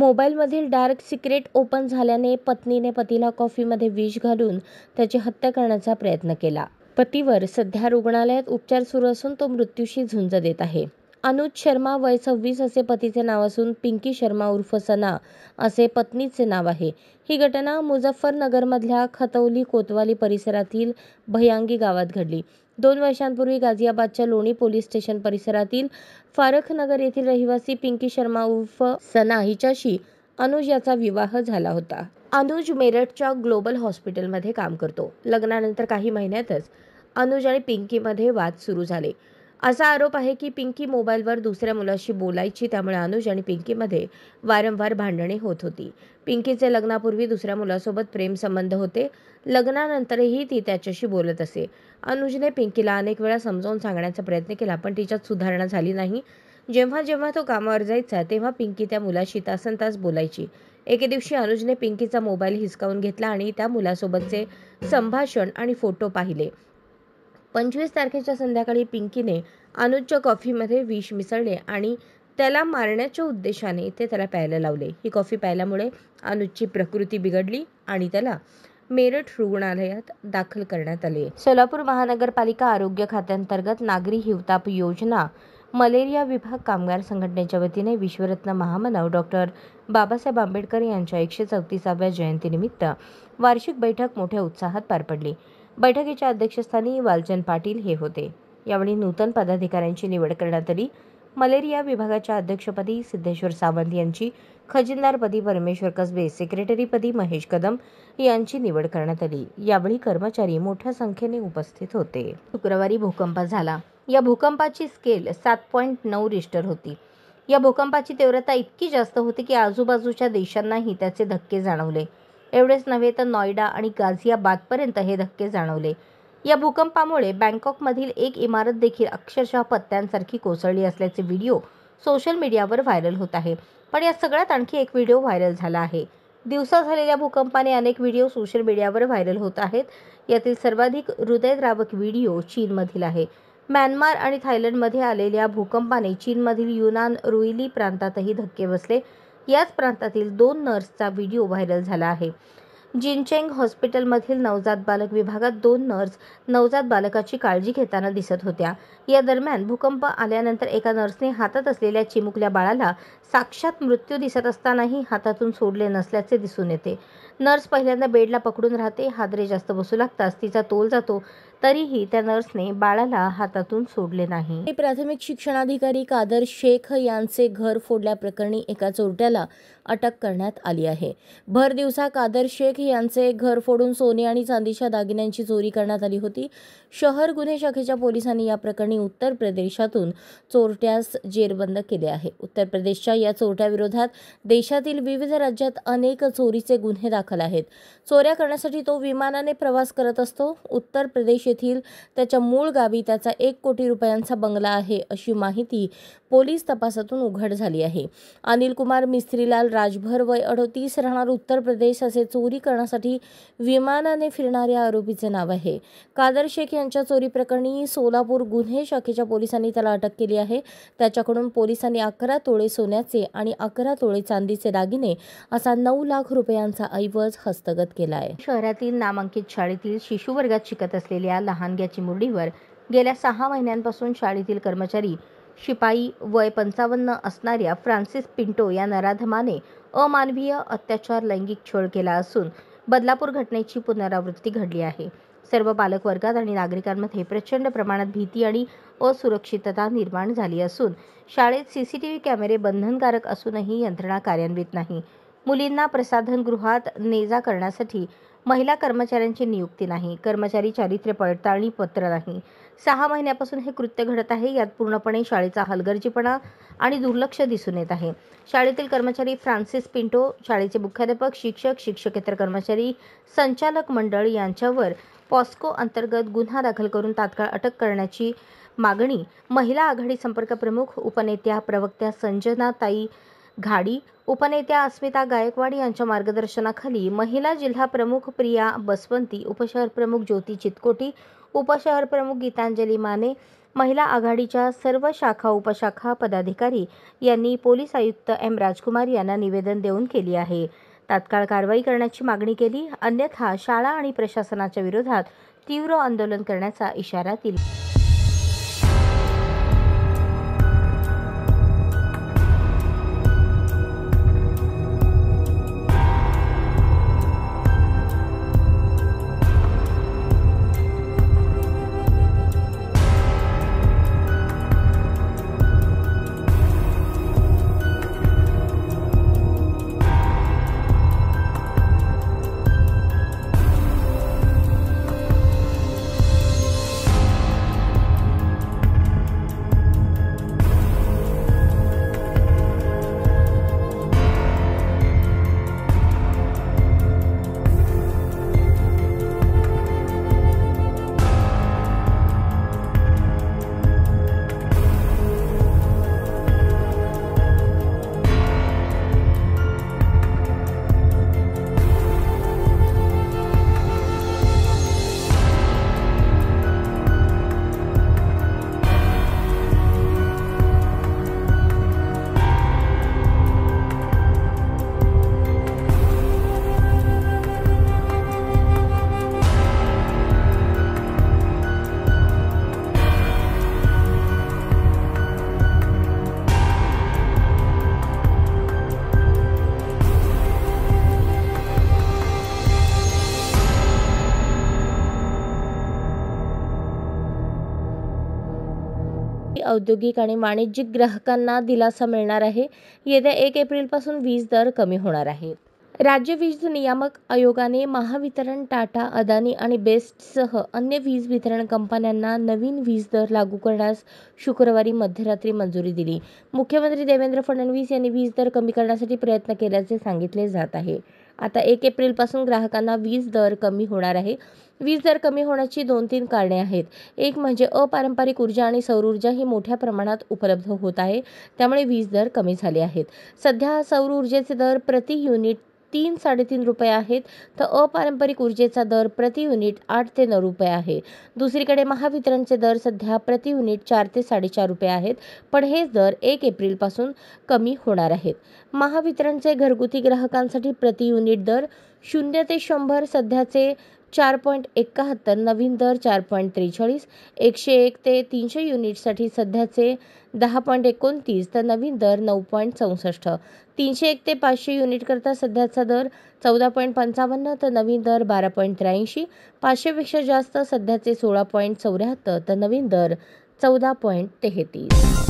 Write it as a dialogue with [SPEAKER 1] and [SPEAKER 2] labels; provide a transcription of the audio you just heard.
[SPEAKER 1] मोबाईलमधील dark secret open झाल्याने पत्नीने पतीला कॉफीमध्ये विष घालून त्याची हत्या करण्याचा प्रयत्न केला. पतीवर सध्या रुग्णालयात उपचार सुरू असून तो मृत्यूशी झुंज देत आहे. अनुज शर्मा वय 26 असे पतीचे नाव असून पिंकी शर्मा उर्फ सना असे पत्नीचे नाव आहे. ही घटना मुझफ्फरनगरमधल्या खतौली कोतवाली परिसरातील भयांगी गावात घडली. 2 वर्षांपूर्वी गाझियाबादच्या लोणी पोलीस स्टेशन परिसरातील फारखनगर येथील रहिवासी पिंकी शर्मा उर्फ सना हिच्याशी अनुज याचा विवाह झाला होता. अनुज मेरठच्या ग्लोबल हॉस्पिटलमध्ये काम करतो. लग्नानंतर काही महिन्यातच अनुज आणि पिंकीमध्ये वाद सुरू झाले. असा आरोप आहे की पिंकी मोबाईलवर दुसऱ्या मुलाशी बोलायची, त्यामुळे अनुज आणि पिंकीमध्ये वारंवार भांडणे होत होती. पिंकीचे लग्नापूर्वी दुसऱ्या मुलासोबत प्रेम संबंध होते. लग्नानंतरही ती त्याच्याशी बोलत असे. अनुजने पिंकीला अनेक वेळा समजावून सांगण्याचा प्रयत्न केला, पण तिच्यात सुधारणा झाली नाही. जेव्हा जेव्हा तो कामावर जायचा तेव्हा पिंकी त्या मुलाशी तासनतास बोलायची. एके दिवशी अनुजने पिंकीचा मोबाईल हिसकावून घेतला आणि त्या मुलासोबतचे संभाषण आणि फोटो पाहिले. 25 तारखेच्या संध्याकाळी पिंकीने अनुजच्या कॉफीमध्ये विष मिसळले आणि त्याला मारण्याच्या उद्देशाने ते त्याला प्यायला लावले. ही कॉफी प्यायल्यामुळे अनुजची प्रकृती बिघडली आणि त्याला मेरठ रुग्णालयात दाखल करण्यात आले. सोलापूर महानगरपालिका आरोग्य खात्यांतर्गत नागरी हिवताप योजना मलेरिया विभाग कामगार संघटनेच्या वतीने विश्वरत्न महामानव डॉ. बाबासाहेब आंबेडकर यांच्या 134व्या जयंतीनिमित्त वार्षिक बैठक मोठ्या उत्साहात पार पडली. बैठकीच्या अध्यक्षस्थानी वालचंद पाटील हे होते. यावेळी नूतन पदाधिकाऱ्यांची निवड करण्यात आली. मलेरिया विभागाच्या अध्यक्षपदी सिद्धेश्वर सावंत यांची, खजिनदारपदी परमेश्वर कसबे, सेक्रेटरीपदी महेश कदम यांची निवड करण्यात आली. यावेळी कर्मचारी मोठ्या संख्येने उपस्थित होते. शुक्रवारी भूकंप झाला. या भूकंपाची स्केल 7.9 रिश्टर होती. या भूकंपाची तीव्रता इतकी जास्त होती की आजूबाजूच्या देशांनाही त्याचे धक्के जाणवले. एवढेच नव्हे तर नॉयडा आणि गाझियाबादपर्यंत हे धक्के जाणवले. या भूकंपामुळे बँकॉकमधील एक इमारत देखील अक्षरशः पत्त्यांसारखी कोसळली असल्याचे व्हिडिओ सोशल मीडियावर व्हायरल होत आहे. पण या सगळ्यात आणखी एक व्हिडिओ व्हायरल झाला आहे. दिवसा झालेल्या भूकंपाने अनेक व्हिडिओ सोशल मीडियावर व्हायरल होत आहेत. यातील सर्वाधिक हृदयद्रावक व्हिडिओ चीनमधील आहे. म्यानमार आणि थायलंडमध्ये आलेल्या भूकंपाने चीनमधील युनान रुईली प्रांतातही धक्के बसले. याच प्रांतातील 2 नर्सचा व्हिडिओ व्हायरल झाला आहे. जिनचेंग हॉस्पिटलमधील नवजात बालक विभागात 2 नर्स नवजात बालकाची काळजी घेताना दिसत होत्या. या दरम्यान भूकंप आल्यानंतर एका नर्सने हातात असलेल्या चिमुकल्या बाळाला साक्षात मृत्यू दिसत असतानाही हातातून सोडले नसल्याचे दिसून येते. नर्स पहिल्यांदा बेडला पकडून राहते. हादरे जास्त बसू लागताच तिचा तोल जातो. तरीही त्या नर्सने बाळाला हातातून सोडले नाही. प्राथमिक शिक्षणाधिकारी कादर शेख यांचे घर फोडल्याप्रकरणी एका चोरट्याला अटक करण्यात आली आहे. भर दिवसा कादर शेख यांचे घर फोडून सोने आणि चांदीच्या दागिन्यांची चोरी करण्यात आली होती. शहर गुन्हे शाखेच्या पोलिसांनी या प्रकरणी उत्तर प्रदेशातून चोरट्यास जेरबंद केले आहे. उत्तर प्रदेशच्या या चोरट्याविरोधात देशातील विविध राज्यात अनेक चोरीचे गुन्हे दाखल आहेत. चोऱ्या करण्यासाठी तो विमानाने प्रवास करत असतो. उत्तर प्रदेश येथील त्याच्या मूळ गावी त्याचा 1 कोटी रुपयांचा बंगला आहे, अशी माहिती पोलीस तपासातून उघड झाली आहे. अनिल कुमार मिस्त्रीलाल राजभर वय 38 राहणार उत्तर प्रदेश असे चोरी करण्यासाठी विमानाने फिरणाऱ्या आरोपीचे नाव आहे. कादर शेख यांच्या चोरी प्रकरणी सोलापूर गुन्हे शाखेच्या पोलिसांनी त्याला अटक केली आहे. त्याच्याकडून पोलिसांनी 11 तोळे सोन्याचे आणि 11 तोळे चांदीचे दागिने असा 9 लाख रुपयांचा ऐवज हस्तगत केला आहे. शहरातील नामांकित शाळेतील शिशुवर्गात शिकत असलेल्या लहानग्या चिमुरडीवर गेल्या 6 महिन्यांपासून शाळेतील कर्मचारी शिपाई वय 55 असणाऱ्या फ्रान्सिस पिंटो या नराधमाने अमानवीय अत्याचार, लैंगिक छळ केला असून बदलापूर घटनेची पुनरावृत्ती घडली आहे. सर्व पालक वर्गात आणि नागरिकांमध्ये प्रचंड प्रमाणात भीती आणि असुरक्षितता निर्माण झाली असून शाळेत सीसीटीव्ही कॅमेरे बंधनकारक असूनही यंत्रणा कार्यान्वित नाही. मुलींना प्रसाधनगृहात ने-जा करण्यासाठी महिला कर्मचाऱ्यांची नियुक्ती नाही. कर्मचारी चारित्र्य पडताळणी पत्र नाही. 6 महिन्यापासून हे कृत्य घडत आहे. यात पूर्णपणे शाळेचा हलगर्जीपणा आणि दुर्लक्ष दिसून येत आहे. शाळेतील कर्मचारी फ्रान्सिस पिंटो, शाळेचे मुख्याध्यापक, शिक्षक, शिक्षकेतर कर्मचारी, संचालक मंडळ यांच्यावर पॉस्को अंतर्गत गुन्हा दाखल करून तात्काळ अटक करण्याची मागणी महिला आघाडी संपर्क प्रमुख, उपनेत्या प्रवक्त्या संजनाताई घाडी, उपनेत्या अस्मिता गायकवाड यांच्या मार्गदर्शनाखाली महिला जिल्हा प्रमुख प्रिया बसवंती, उपशहर प्रमुख ज्योती चितकोटी, उपशहर प्रमुख गीतांजली माने, महिला आघाडीच्या सर्व शाखा उपशाखा पदाधिकारी यांनी पोलीस आयुक्त एम राजकुमार यांना निवेदन देऊन केली आहे. तात्काळ कारवाई करण्याची मागणी केली, अन्यथा शाळा आणि प्रशासनाच्या विरोधात तीव्र आंदोलन करण्याचा इशारा दिला. औद्योगिक आणि वाणिज्यिक ग्राहकांना दिलासा मिळणार आहे. येत्या 1 एप्रिलपासून वीज दर कमी होणार आहे. राज्य वीज नियामक आयोगाने महावितरण, टाटा, अदानी आणि बेस्टसह अन्य वीज वितरण कंपन्यांना नवीन वीज दर लागू करण्यास शुक्रवारी मध्यरात्री मंजुरी दिली. मुख्यमंत्री देवेंद्र फडणवीस यांनी वीज दर कमी करण्यासाठी प्रयत्न केल्याचे सांगितले जात आहे. आता 1 एप्रिलपासून ग्राहकांना वीज दर कमी होणार आहे. वीज दर कमी होण्याची 2-3 कारणे आहेत. एक म्हणजे अपारंपरिक ऊर्जा आणि सौर ऊर्जा ही मोठ्या प्रमाणात उपलब्ध होत आहे, त्यामुळे वीज दर कमी झाले आहेत. सध्या सौर ऊर्जेचे दर प्रति युनिट 3-3.5 रुपये आहेत, तर अपारंपरिक ऊर्जेचा दर प्रति युनिट 8 ते 9 रुपये आहे. दुसरीकडे महावितरणचे दर सध्या प्रति युनिट 4 ते 4.5 रुपये आहेत, पण हेच दर 1 एप्रिलपासून कमी होणार आहेत. महावितरणचे घरगुती ग्राहकांसाठी प्रति युनिट दर 0 ते 100 सध्याचे 4.71, नवीन दर 4.43, 101 ते 300 युनिटसाठी सध्याचे 10.29 तर नवीन दर 9.64, 301 ते 500 युनिटकरता सध्याचा दर 14.55 तर नवीन दर 12.83, 500पेक्षा जास्त सध्याचे 16.74 तर नवीन दर 14.33.